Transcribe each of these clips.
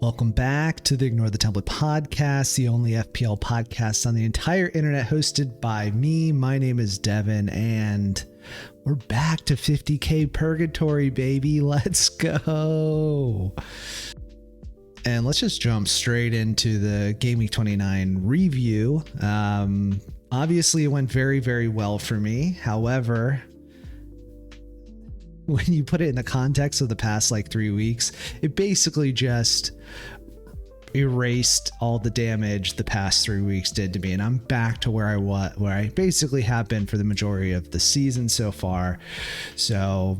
Welcome back to the Ignore the Template podcast, the only FPL podcast on the entire internet, hosted by me. My name is Devin, and we're back to 50K purgatory, baby. Let's go. And let's just jump straight into the Gameweek 29 review. Obviously, it went very, very well for me. However, when you put it in the context of the past 3 weeks, it basically just erased all the damage the past 3 weeks did to me, and I'm back to where I basically have been for the majority of the season so far. So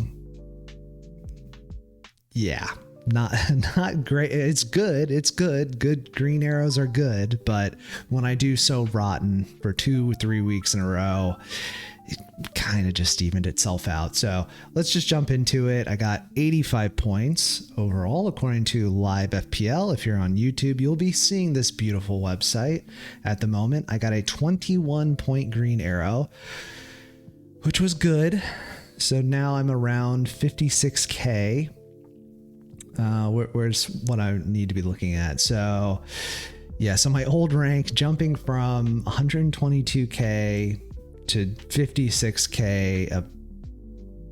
yeah, not great. It's good. Good green arrows are good, but when I do so rotten for 2-3 weeks in a row, it kind of just evened itself out. So let's just jump into it. I got 85 points overall, according to Live FPL. If you're on YouTube, you'll be seeing this beautiful website at the moment. I got a 21 point green arrow, which was good. So now I'm around 56K. Where's what I need to be looking at? So yeah, so my old rank jumping from 122K to 56K, a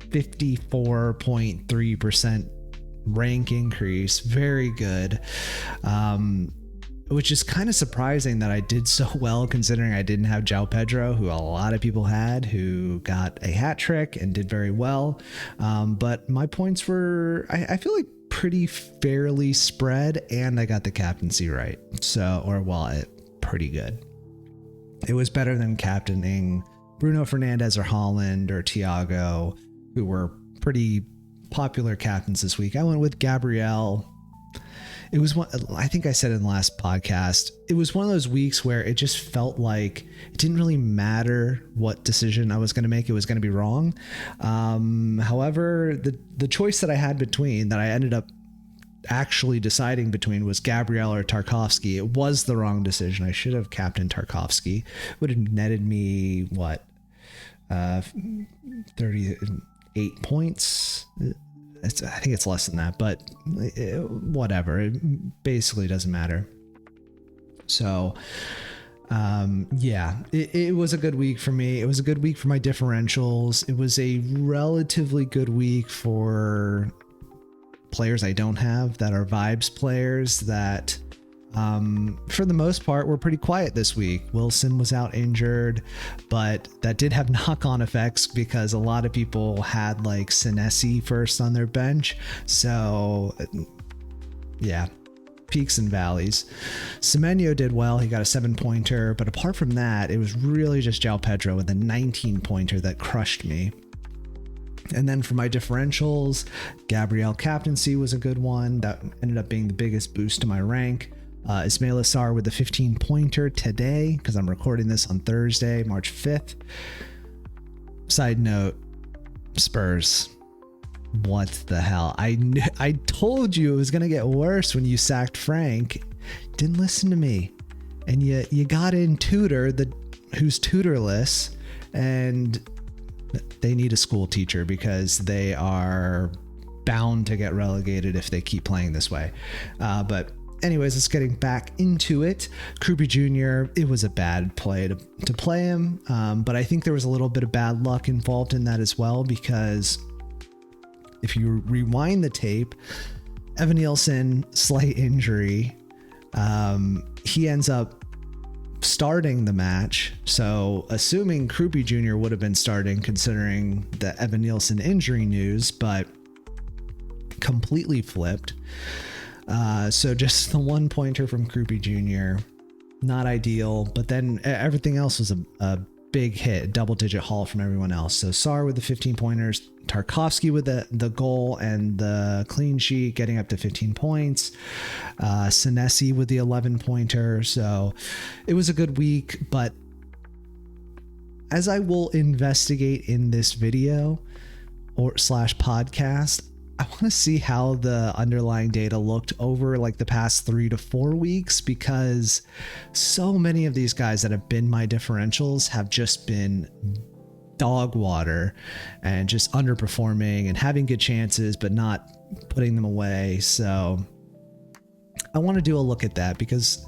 54.3% rank increase. Very good. Which is kind of surprising that I did so well, considering I didn't have João Pedro, who a lot of people had, who got a hat trick and did very well. But my points were, I feel like, pretty fairly spread, and I got the captaincy right. Pretty good. It was better than captaining Bruno Fernandes or Haaland or Thiago, who were pretty popular captains this week. I went with Gabriel. It was one, I think I said in the last podcast, it was one of those weeks where it just felt like it didn't really matter what decision I was going to make. It was going to be wrong. However, the choice that I had that I ended up actually deciding between was Gabriel or Tarkowski. It was the wrong decision. I should have captained Tarkowski. Would have netted me 38 points. I think it's less than that, but whatever. It basically doesn't matter. So, it was a good week for me. It was a good week for my differentials. It was a relatively good week for players I don't have that are vibes players that, for the most part, were pretty quiet this week. Wilson was out injured, but that did have knock-on effects because a lot of people had Senesi first on their bench. So yeah, peaks and valleys. Semenyo did well. He got a 7-pointer, but apart from that, it was really just João Pedro with a 19-pointer that crushed me. And then for my differentials, Gabriel captaincy was a good one. That ended up being the biggest boost to my rank. Ismail Assar with the 15-pointer today, because I'm recording this on Thursday, March 5th. Side note, Spurs. What the hell? I told you it was going to get worse when you sacked Frank. Didn't listen to me. And you got in Tudor, who's tutorless, and they need a school teacher because they are bound to get relegated if they keep playing this way. But anyways, let's getting back into it. Krupi Jr., it was a bad play to play him, but I think there was a little bit of bad luck involved in that as well, because if you rewind the tape, Evan Nielsen, slight injury, he ends up starting the match. So assuming Krupi Jr. would have been starting, considering the Evan Nielsen injury news, but completely flipped. So just the 1-pointer from Krupi Jr., not ideal, but then everything else was a big hit, double-digit haul from everyone else. So Sar with the 15-pointers, Tarkowski with the goal and the clean sheet, getting up to 15 points, Senesi with the 11-pointer. So it was a good week, but as I will investigate in this video or / podcast, I want to see how the underlying data looked over the past 3 to 4 weeks, because so many of these guys that have been my differentials have just been dog water and just underperforming and having good chances, but not putting them away. So I want to do a look at that because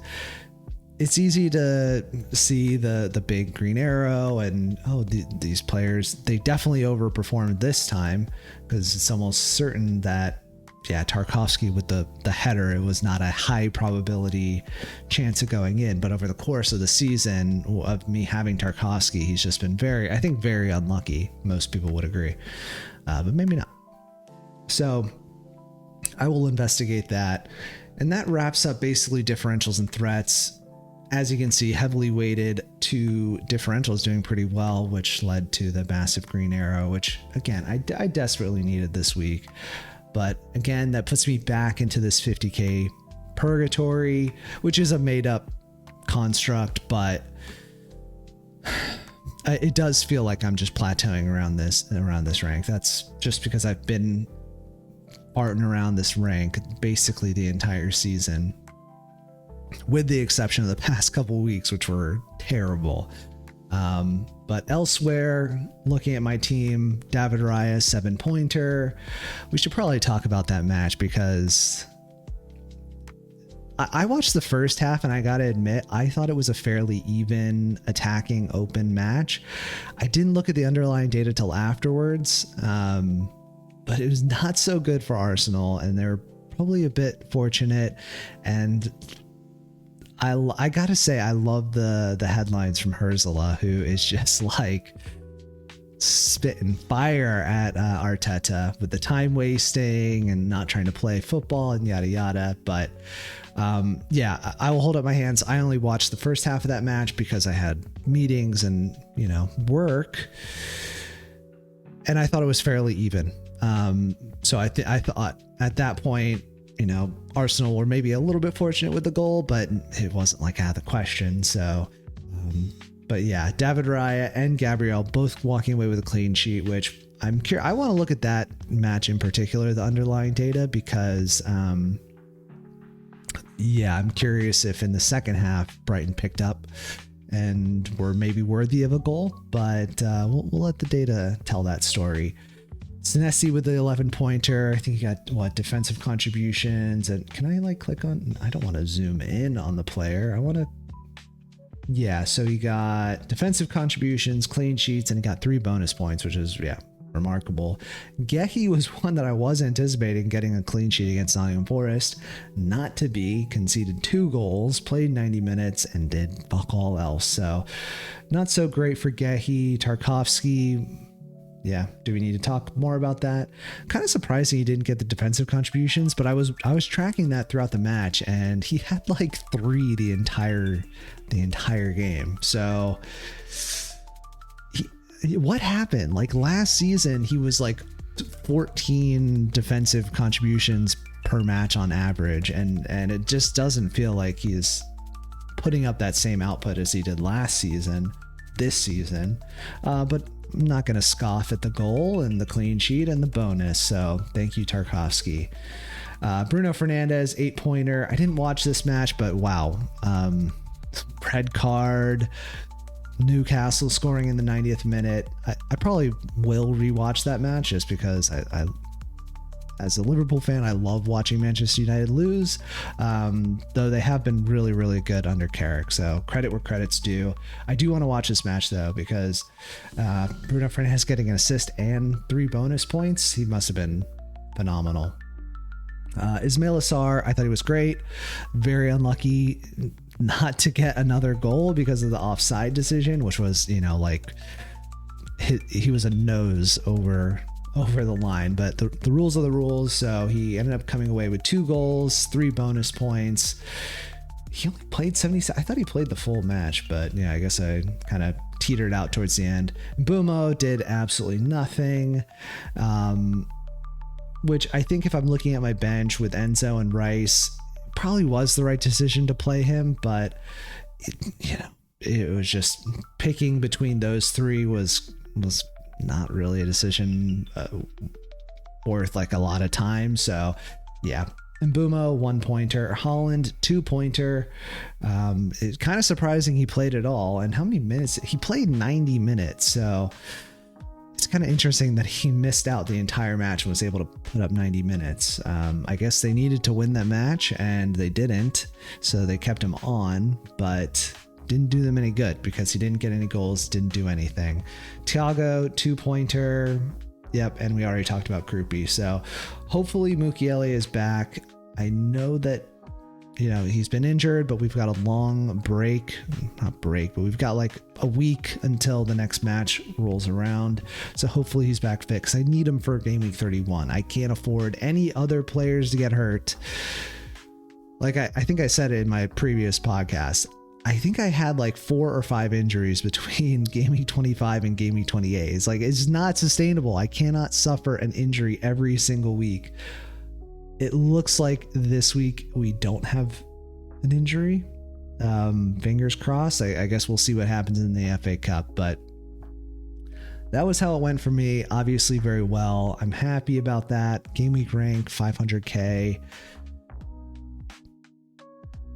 it's easy to see the big green arrow and, these players, they definitely overperformed this time, because it's almost certain that, Tarkovsky with the header, it was not a high probability chance of going in. But over the course of the season of me having Tarkovsky, he's just been very unlucky. Most people would agree, but maybe not. So I will investigate that. And that wraps up basically differentials and threats. As you can see, heavily weighted to differentials doing pretty well, which led to the massive green arrow, which again, I desperately needed this week. But again, that puts me back into this 50K purgatory, which is a made up construct, but it does feel like I'm just plateauing around this rank. That's just because I've been farting around this rank basically the entire season, with the exception of the past couple weeks, which were terrible. But elsewhere, looking at my team, David Raya, 7-pointer. We should probably talk about that match because I watched the first half and I gotta admit, I thought it was a fairly even attacking open match. I didn't look at the underlying data till afterwards, but it was not so good for Arsenal, and they're probably a bit fortunate. And I gotta say, I love the headlines from Herzla, who is just like spitting fire at Arteta with the time wasting and not trying to play football and yada yada. But I will hold up my hands. I only watched the first half of that match because I had meetings and work, and I thought it was fairly even. So I thought at that point, Arsenal were maybe a little bit fortunate with the goal, but it wasn't like out of the question. So, but yeah, David Raya and Gabriel both walking away with a clean sheet, which I'm curious. I want to look at that match in particular, the underlying data, because, I'm curious if in the second half Brighton picked up and were maybe worthy of a goal, but we'll let the data tell that story. Senesi with the 11-pointer. I think he got defensive contributions, and can I click on? I don't want to zoom in on the player. I want to. So he got defensive contributions, clean sheets, and he got 3 bonus points, which is remarkable. Gehi was one that I was anticipating getting a clean sheet against Nottingham Forest. Not to be. Conceded 2 goals, played 90 minutes, and did fuck all else. So not so great for Gehi. Tarkovsky. Do we need to talk more about that? Kind of surprising he didn't get the defensive contributions, but I was tracking that throughout the match, and he had 3 the entire game. So what happened? Last season he was 14 defensive contributions per match on average, and it just doesn't feel like he's putting up that same output as he did last season, this season. But I'm not going to scoff at the goal and the clean sheet and the bonus. So thank you, Tarkovsky. Bruno Fernandes, 8-pointer. I didn't watch this match, but wow. Red card, Newcastle scoring in the 90th minute. I probably will rewatch that match just because I as a Liverpool fan, I love watching Manchester United lose, though they have been really, really good under Carrick. So credit where credit's due. I do want to watch this match, though, because Bruno Fernandes getting an assist and 3 bonus points. He must have been phenomenal. Ismail Assar, I thought he was great. Very unlucky not to get another goal because of the offside decision, which was, he was a nose over the line, but the rules are the rules. So he ended up coming away with 2 goals, 3 bonus points. He only played 70. I thought he played the full match, but I guess I kind of teetered out towards the end. Mbumo did absolutely nothing, which I think if I'm looking at my bench with Enzo and Rice, probably was the right decision to play him, but it was just picking between those 3 was not really a decision worth a lot of time. So Mbumo, 1-pointer. Holland, 2-pointer. It's kind of surprising he played at all. And how many minutes? He played 90 minutes. So it's kind of interesting that he missed out the entire match and was able to put up 90 minutes. I guess they needed to win that match and they didn't, so they kept him on, but didn't do them any good because he didn't get any goals, didn't do anything. Thiago, 2-pointer. Yep, and we already talked about Krupi. So hopefully Mukiele is back. I know that, you know, he's been injured, but we've got a long break. Not break, but we've got like a week until the next match rolls around. So hopefully he's back fit because I need him for game week 31. I can't afford any other players to get hurt. Like I think I said it in my previous podcast. I think I had like 4 or 5 injuries between game week 25 and game week 28. It's like, it's not sustainable. I cannot suffer an injury every single week. It looks like this week we don't have an injury. Fingers crossed. I guess we'll see what happens in the FA Cup, but that was how it went for me. Obviously very well. I'm happy about that. Game week rank 500k.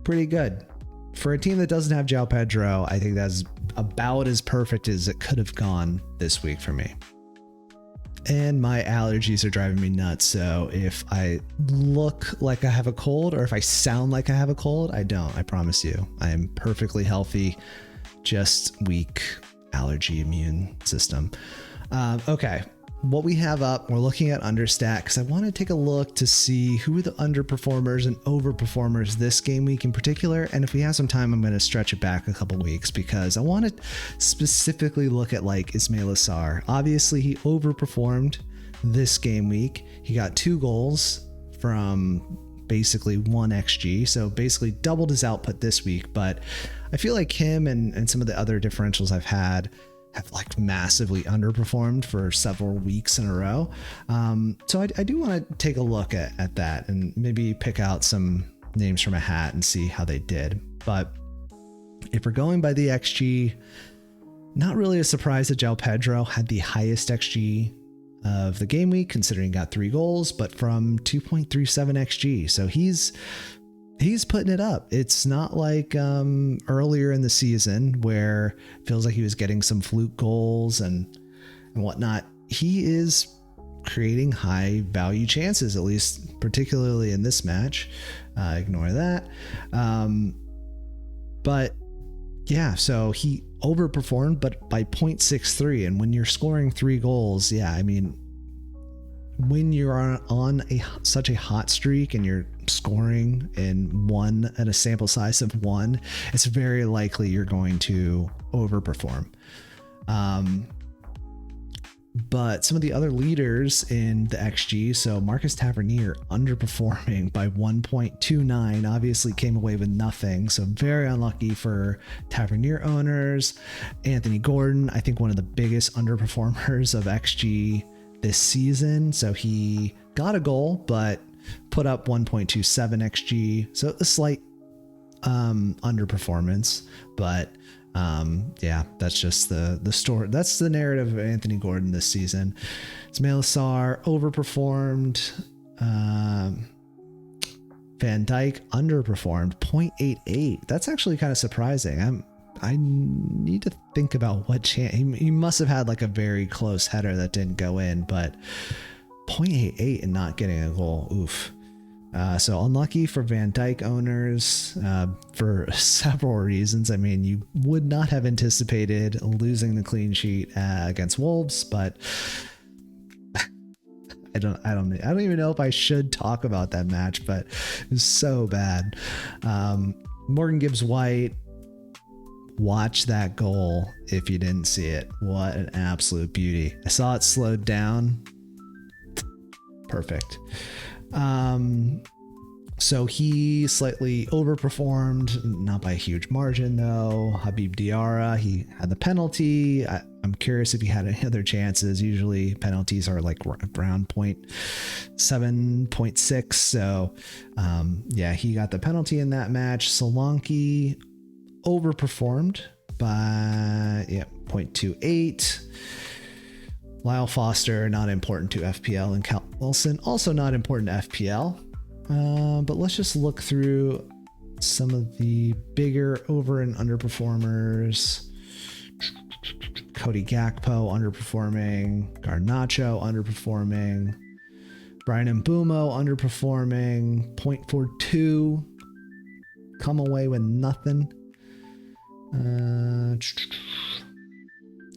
Pretty good. For a team that doesn't have João Pedro, I think that's about as perfect as it could have gone this week for me. And my allergies are driving me nuts. So if I look like I have a cold or if I sound like I have a cold, I don't. I promise you. I am perfectly healthy, just weak allergy immune system. Okay. What we have up, we're looking at Understat because I want to take a look to see who are the underperformers and overperformers this game week in particular. And if we have some time, I'm going to stretch it back a couple weeks because I want to specifically look at like Ismail Assar. Obviously, he overperformed this game week. He got 2 goals from basically 1 XG. So basically doubled his output this week. But I feel like him and some of the other differentials I've had have like massively underperformed for several weeks in a row. So I do want to take a look at that and maybe pick out some names from a hat and see how they did. But if we're going by the XG, not really a surprise that João Pedro had the highest XG of the game week, considering he got 3 goals, but from 2.37 XG. So he's putting it up. It's not like earlier in the season where it feels like he was getting some fluke goals and whatnot. He is creating high value chances, at least particularly in this match. Ignore that. But yeah, so he overperformed, but by 0.63. And when you're scoring 3 goals, yeah, I mean, when you're on such a hot streak and you're scoring in a sample size of 1, it's very likely you're going to overperform. But some of the other leaders in the XG, so Marcus Tavernier underperforming by 1.29, obviously came away with nothing. So very unlucky for Tavernier owners. Anthony Gordon, I think one of the biggest underperformers of XG this season. So he got a goal, but put up 1.27 XG. So a slight underperformance, but yeah, that's just the story. That's the narrative of Anthony Gordon this season. Ismail Assar overperformed. Van Dijk underperformed 0.88. That's actually kind of surprising. I need to think about what chance he must have had, like a very close header that didn't go in, but 0.88 and not getting a goal. Oof. So unlucky for Van Dijk owners for several reasons. I mean, you would not have anticipated losing the clean sheet against Wolves, but I don't even know if I should talk about that match, but it was so bad. Morgan Gibbs-White, watch that goal if you didn't see it. What an absolute beauty. I saw it slowed down. Perfect. So he slightly overperformed, not by a huge margin though. Habib Diarra, he had the penalty. I'm curious if he had any other chances. Usually penalties are like around 0.7, 0.6. So yeah, he got the penalty in that match. Solanke overperformed by 0.28. Lyle Foster, not important to FPL, and Cal Wilson, also not important to FPL. But let's just look through some of the bigger over and underperformers. Cody Gakpo underperforming. Garnacho underperforming. Brian Mbumo underperforming. 0.42. Come away with nothing.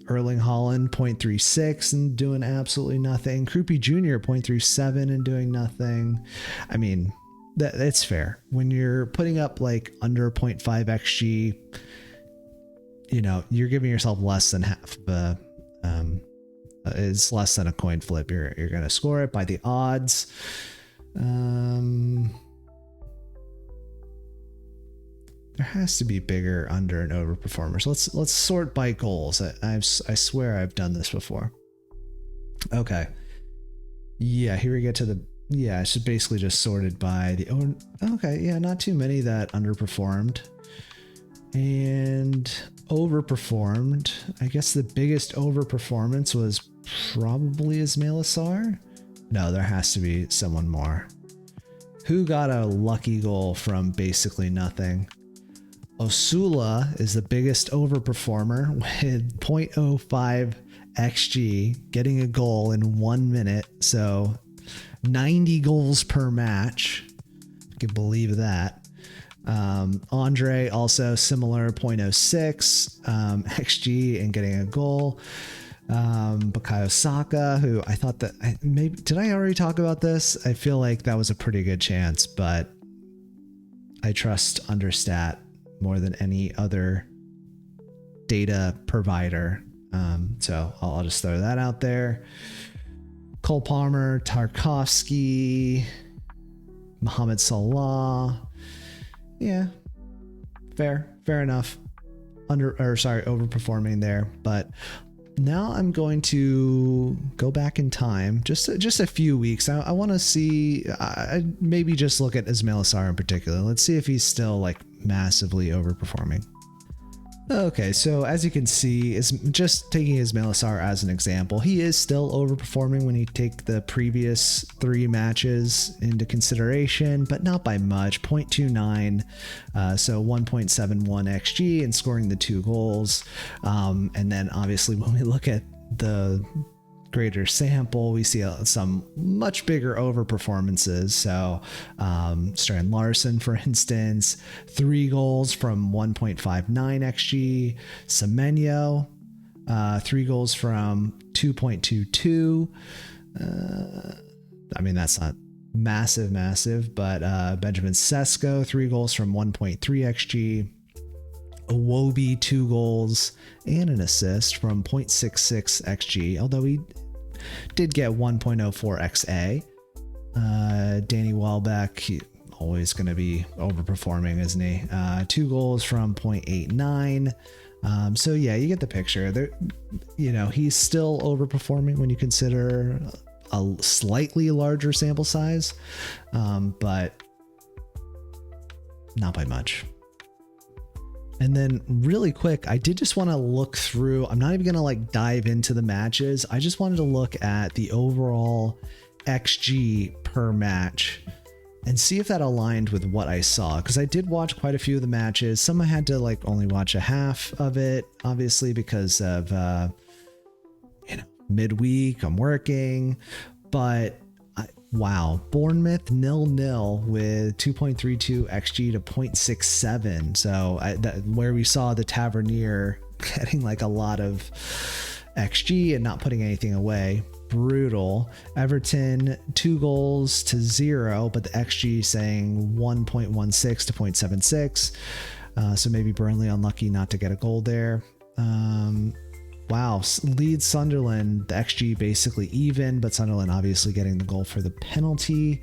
Erling Haaland 0.36 and doing absolutely nothing. Krupi Jr. 0.37 and doing nothing. I mean, that's fair. When you're putting up like under 0.5 XG, you know, you're giving yourself less than half. It's less than a coin flip. You're going to score it by the odds. There has to be bigger under and over performers. Let's sort by goals. I swear I've done this before. Okay. Yeah, here we get to the, yeah, it's basically just sorted by the, okay, yeah, not too many that underperformed and overperformed. I guess the biggest overperformance was probably Ismail Assar. No, there has to be someone more. Who got a lucky goal from basically nothing? Osula is the biggest overperformer with 0.05 XG, getting a goal in 1 minute. So 90 goals per match. You can believe that. Andre also similar 0.06 XG and getting a goal. Bukayo Saka, who I thought that maybe, did I already talk about this? I feel like that was a pretty good chance, but I trust Understat more than any other data provider. So I'll just throw that out there. Cole Palmer, Tarkovsky, Mohamed Salah. Yeah, fair enough. Overperforming there. But now I'm going to go back in time, just a few weeks. I want to see, maybe just look at Ismail Assar in particular. Let's see if he's still like massively overperforming. Okay, so as you can see, is just taking Ismail Assar as an example, he is still overperforming when you take the previous 3 matches into consideration, but not by much. 0.29, so 1.71 XG and scoring the 2 goals. And then obviously when we look at the greater sample, we see some much bigger over performances. So Strand Larson, for instance, 3 goals from 1.59 XG. Semenyo, 3 goals from 2.22. I mean, that's not massive, but Benjamin Sesko, 3 goals from 1.3 XG. Iwobi, 2 goals and an assist from 0.66 XG, although he did get 1.04 XA. Danny Welbeck, always going to be overperforming, isn't he? 2 goals from 0.89. So yeah, you get the picture. There, you know, he's still overperforming when you consider a slightly larger sample size, but not by much. And then really quick, I did just want to look through, I'm not even going to like dive into the matches. I just wanted to look at the overall XG per match and see if that aligned with what I saw. Because I did watch quite a few of the matches. Some I had to like only watch a half of it, obviously because of, midweek, I'm working, but wow, Bournemouth 0-0 with 2.32 XG to 0.67. So where we saw the Tavernier getting like a lot of XG and not putting anything away. Brutal. Everton 2 goals to 0, but the XG saying 1.16 to 0.76. So maybe Burnley unlucky not to get a goal there. Wow, Leeds Sunderland, the XG basically even, but Sunderland obviously getting the goal for the penalty.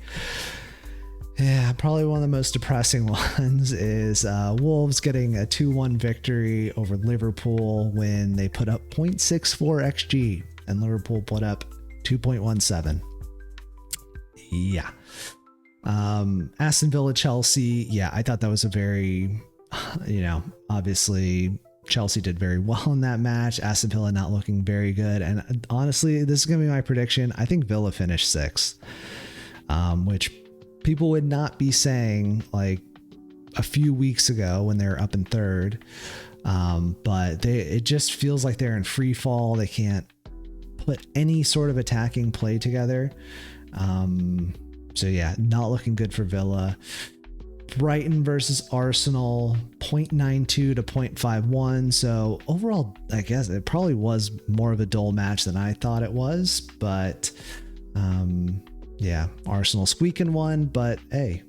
Yeah, probably one of the most depressing ones is Wolves getting a 2-1 victory over Liverpool when they put up 0.64 XG and Liverpool put up 2.17. Yeah. Aston Villa Chelsea, yeah, I thought that was a very, obviously Chelsea did very well in that match. Aston Villa not looking very good. And honestly, this is going to be my prediction. I think Villa finished 6th, which people would not be saying like a few weeks ago when they were up in 3rd. But it just feels like they're in free fall. They can't put any sort of attacking play together. So yeah, not looking good for Villa. Brighton versus Arsenal, 0.92 to 0.51. So overall, I guess it probably was more of a dull match than I thought it was. But yeah, Arsenal squeaking one. But hey,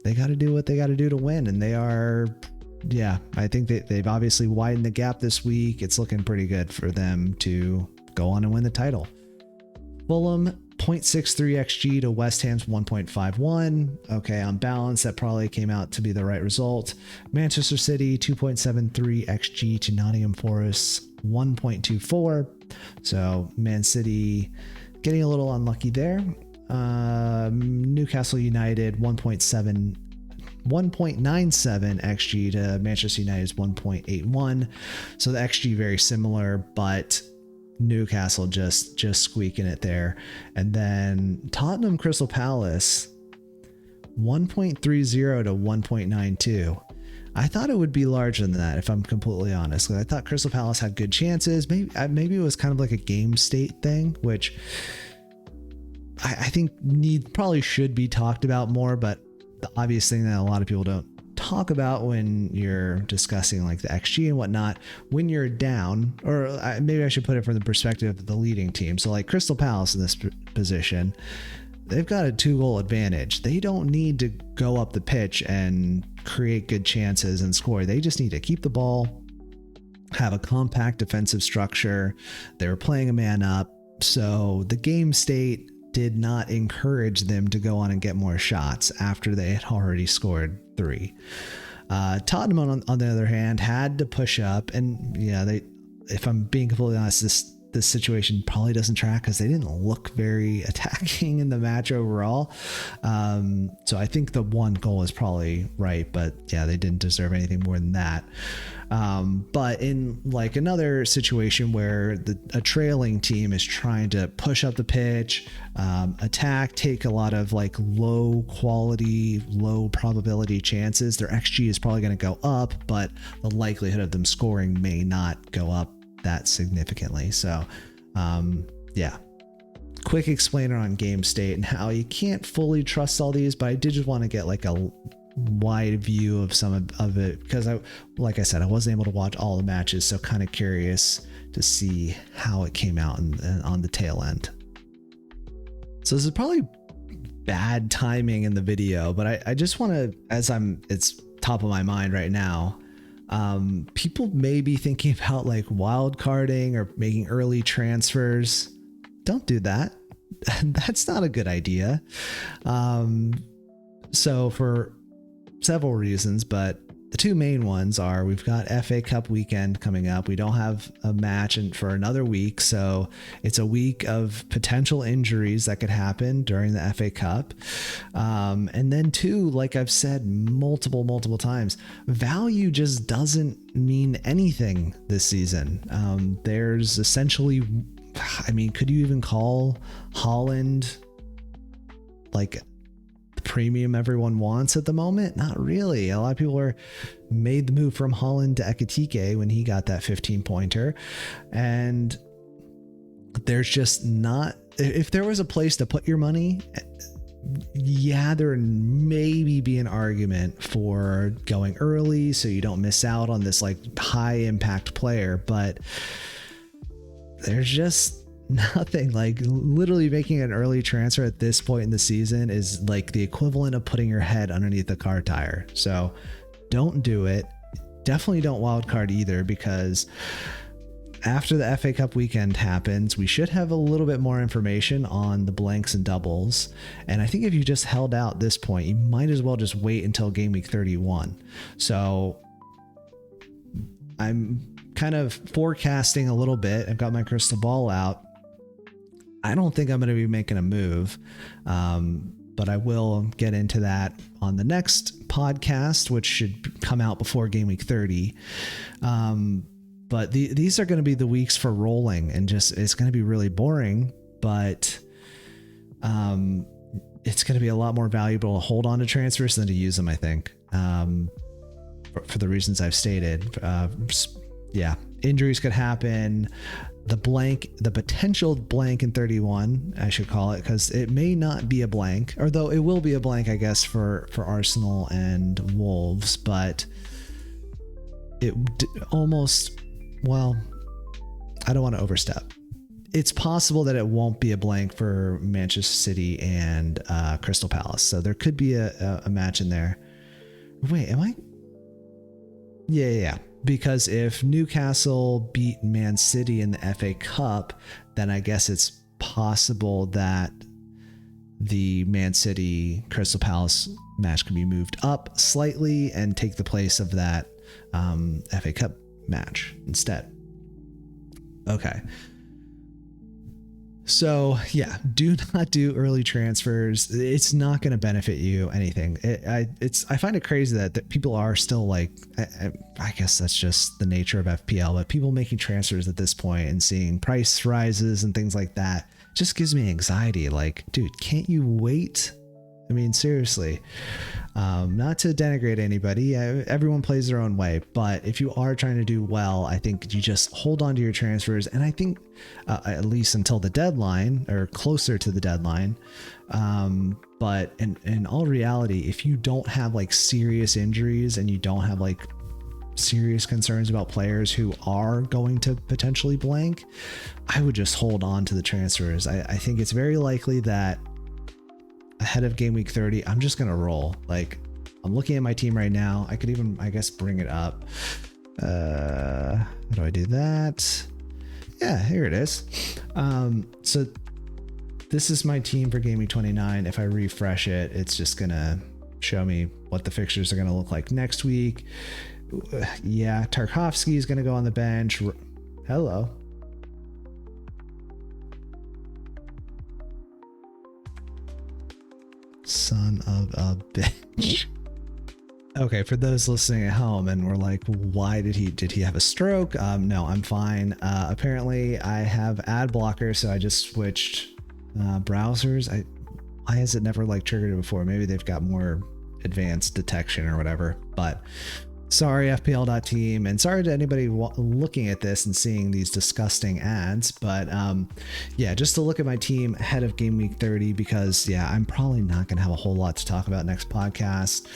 they got to do what they got to do to win. And they are, yeah, I think they've obviously widened the gap this week. It's looking pretty good for them to go on and win the title. Fulham, 0.63 XG to West Ham's 1.51. Okay, on balance, that probably came out to be the right result. Manchester City, 2.73 XG to Nottingham Forest, 1.24. So Man City getting a little unlucky there. Newcastle United, 1.97 XG to Manchester United's 1.81. So the XG very similar, but Newcastle just squeaking it there. And then Tottenham Crystal Palace, 1.30 to 1.92. I thought it would be larger than that, if I'm completely honest. I thought Crystal Palace had good chances. Maybe it was kind of like a game state thing, which I think probably should be talked about more, but the obvious thing that a lot of people don't talk about when you're discussing like the XG and whatnot, when you're down, or maybe I should put it from the perspective of the leading team. So like Crystal Palace in this position, they've got a 2-goal advantage. They don't need to go up the pitch and create good chances and score. They just need to keep the ball, have a compact defensive structure. They were playing a man up. So the game state did not encourage them to go on and get more shots after they had already scored 3. Tottenham, on the other hand, had to push up, and yeah, if I'm being completely honest, this situation probably doesn't track because they didn't look very attacking in the match overall. So I think the 1 goal is probably right, but yeah, they didn't deserve anything more than that. But in like another situation where a trailing team is trying to push up the pitch, attack, take a lot of like low quality, low probability chances, their XG is probably going to go up, but the likelihood of them scoring may not go up that significantly. So yeah, quick explainer on game state and how you can't fully trust all these, but I did just want to get like a wide view of some of it, because like I said, I wasn't able to watch all the matches, so kind of curious to see how it came out on the tail end. So this is probably bad timing in the video, but I just want to, it's top of my mind right now. People may be thinking about like wild carding or making early transfers. Don't do that. That's not a good idea. So for several reasons, but the 2 main ones are we've got FA Cup weekend coming up. We don't have a match for another week, so it's a week of potential injuries that could happen during the FA Cup. And then 2, like I've said multiple times, value just doesn't mean anything this season. There's essentially, I mean, could you even call Haaland like premium everyone wants at the moment? Not really. A lot of people made the move from Haaland to Ekitike when he got that 15-pointer, and there's just not, if there was a place to put your money, yeah, there maybe be an argument for going early so you don't miss out on this like high impact player, but there's just nothing. Like literally making an early transfer at this point in the season is like the equivalent of putting your head underneath the car tire. So don't do it. Definitely don't wildcard either, because after the FA Cup weekend happens, we should have a little bit more information on the blanks and doubles. And I think if you just held out this point, you might as well just wait until game week 31. So I'm kind of forecasting a little bit. I've got my crystal ball out. I don't think I'm going to be making a move, but I will get into that on the next podcast, which should come out before game week 30. But these are going to be the weeks for rolling, and just it's going to be really boring, but it's going to be a lot more valuable to hold on to transfers than to use them, I think. for the reasons I've stated. Yeah, injuries could happen. The potential blank in 31, I should call it, because it may not be a blank, although it will be a blank, I guess, for Arsenal and Wolves, but it almost, well, I don't want to overstep. It's possible that it won't be a blank for Manchester City and Crystal Palace. So there could be a match in there. Wait, am I? Yeah. Because if Newcastle beat Man City in the FA Cup, then I guess it's possible that the Man City Crystal Palace match can be moved up slightly and take the place of that FA Cup match instead. Okay. So yeah, do not do early transfers. It's not going to benefit you anything. I find it crazy that people are still like, I guess that's just the nature of FPL, but people making transfers at this point and seeing price rises and things like that just gives me anxiety. Like, dude, can't you wait? I mean, seriously, not to denigrate anybody. Everyone plays their own way, but if you are trying to do well, I think you just hold on to your transfers. And I think at least until the deadline or closer to the deadline. But in all reality, if you don't have like serious injuries and you don't have like serious concerns about players who are going to potentially blank, I would just hold on to the transfers. I think it's very likely that ahead of game week 30, I'm just going to roll. Like, I'm looking at my team right now. I could even, I guess, bring it up. How do I do that? Yeah, here it is. So this is my team for game week 29. If I refresh it, it's just going to show me what the fixtures are going to look like next week. Yeah, Tarkovsky is going to go on the bench. Hello. Son of a bitch. Okay, for those listening at home and we're like, why did he have a stroke? No, I'm fine. Apparently I have ad blocker, so I just switched browsers. Why has it never like triggered it before? Maybe they've got more advanced detection or whatever, but sorry, FPL.team, and sorry to anybody looking at this and seeing these disgusting ads, but yeah, just to look at my team ahead of game week 30, because yeah, I'm probably not going to have a whole lot to talk about next podcast.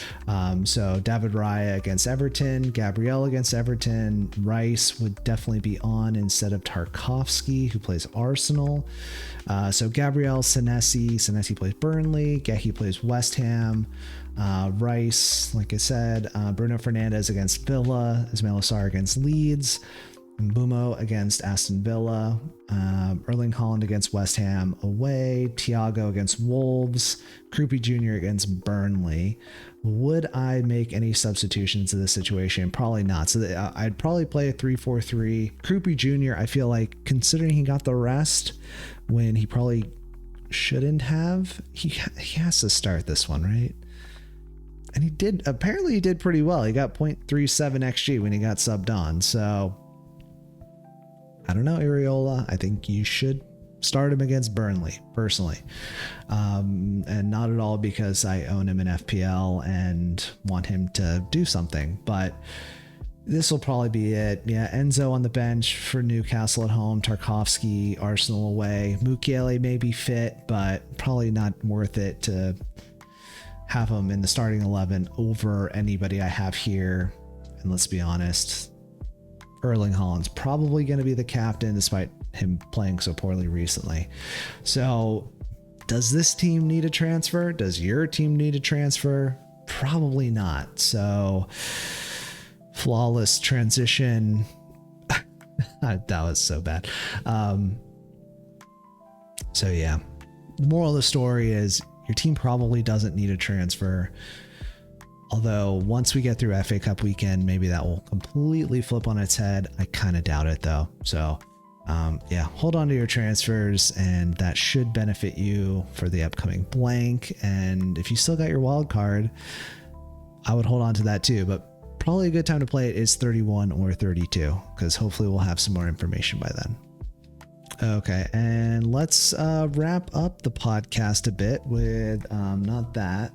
So David Raya against Everton, Gabriel against Everton, Rice would definitely be on instead of Tarkovsky, who plays Arsenal. So Gabriel, Senesi plays Burnley, Gehi plays West Ham. Rice, like I said, Bruno Fernandes against Villa, Ismail Assar against Leeds, Mbumo against Aston Villa, Erling Haaland against West Ham away, Thiago against Wolves, Krupi Jr. against Burnley. Would I make any substitutions in this situation? Probably not. So I'd probably play a 3-4-3. Krupi Jr., I feel like, considering he got the rest when he probably shouldn't have, he has to start this one, right? And he did pretty well. He got 0.37 XG when he got subbed on. So I don't know, Areola. I think you should start him against Burnley personally. And not at all because I own him in FPL and want him to do something, but this will probably be it. Yeah. Enzo on the bench for Newcastle at home, Tarkovsky, Arsenal away. Mukiele may be fit, but probably not worth it to have him in the starting 11 over anybody I have here. And let's be honest, Erling Haaland's probably going to be the captain despite him playing so poorly recently. So does this team need a transfer? Does your team need a transfer? Probably not. So flawless transition. That was so bad. So yeah, the moral of the story is your team probably doesn't need a transfer. Although once we get through FA Cup weekend, maybe that will completely flip on its head. I kind of doubt it though. So yeah, hold on to your transfers and that should benefit you for the upcoming blank. And if you still got your wild card, I would hold on to that too. But probably a good time to play it is 31 or 32 because hopefully we'll have some more information by then. Okay, and let's wrap up the podcast a bit with not that,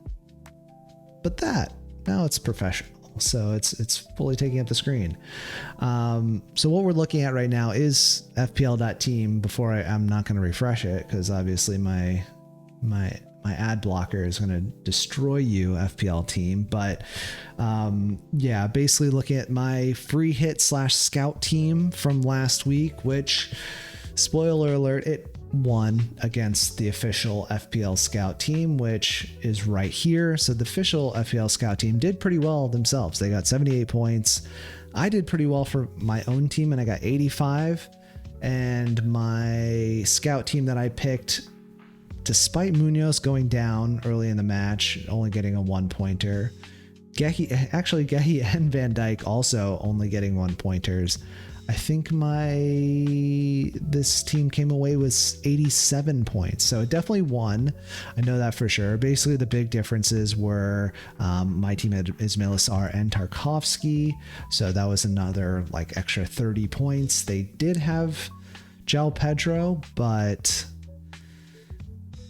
but that. Now it's professional. So it's fully taking up the screen. So what we're looking at right now is FPL.team. Before I'm not going to refresh it because obviously my ad blocker is going to destroy you, FPL team. But yeah, basically looking at my free hit / scout team from last week, which, spoiler alert, it won against the official FPL scout team, which is right here. So the official FPL scout team did pretty well themselves. They got 78 points. I did pretty well for my own team and I got 85. And my scout team that I picked, despite Munoz going down early in the match, only getting a 1-pointer. Gehi and Van Dijk also only getting 1-pointers. I think this team came away with 87 points. So it definitely won. I know that for sure. Basically, the big differences were my team had Ismail Assar and Tarkovsky. So that was another like extra 30 points. They did have João Pedro, but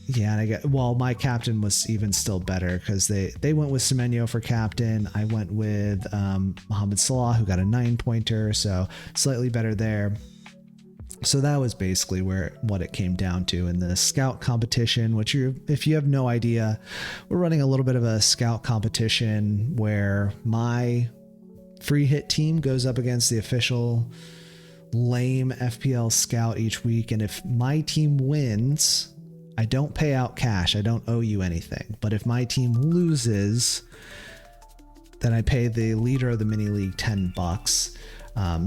yeah, my captain was even still better because they went with Semenyo for captain. I went with Mohamed Salah, who got a 9-pointer, so slightly better there. So that was basically what it came down to in the scout competition, which if you have no idea, we're running a little bit of a scout competition where my free hit team goes up against the official lame FPL scout each week. And if my team wins, I don't pay out cash. I don't owe you anything. But if my team loses, then I pay the leader of the mini league $10.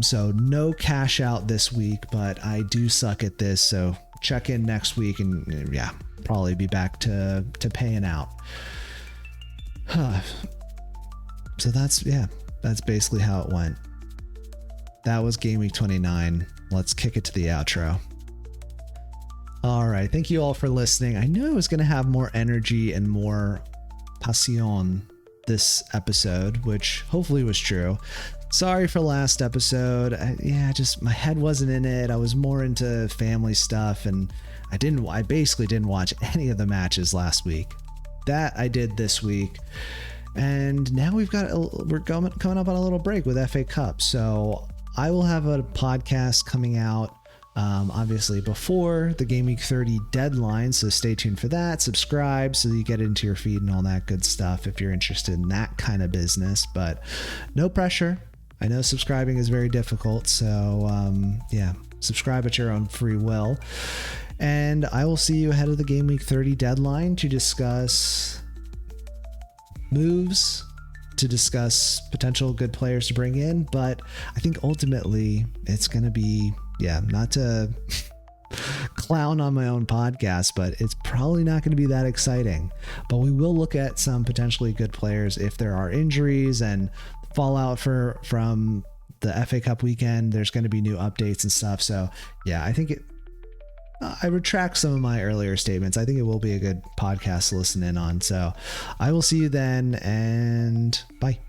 So no cash out this week, but I do suck at this. So check in next week and yeah, probably be back to paying out. So that's basically how it went. That was Gameweek 29. Let's kick it to the outro. All right. Thank you all for listening. I knew I was going to have more energy and more passion this episode, which hopefully was true. Sorry for last episode. Just my head wasn't in it. I was more into family stuff and I basically didn't watch any of the matches last week. That I did this week. And now we're coming up on a little break with FA Cup. So I will have a podcast coming out obviously before the Game Week 30 deadline, so stay tuned for that. Subscribe so that you get it into your feed and all that good stuff if you're interested in that kind of business, but no pressure. I know subscribing is very difficult, so subscribe at your own free will. And I will see you ahead of the Game Week 30 deadline to discuss moves, to discuss potential good players to bring in, but I think ultimately it's going to be, not to clown on my own podcast, but it's probably not going to be that exciting. But we will look at some potentially good players if there are injuries and fallout from the FA Cup weekend. There's going to be new updates and stuff. So yeah, I think I retract some of my earlier statements. I think it will be a good podcast to listen in on. So I will see you then, and bye.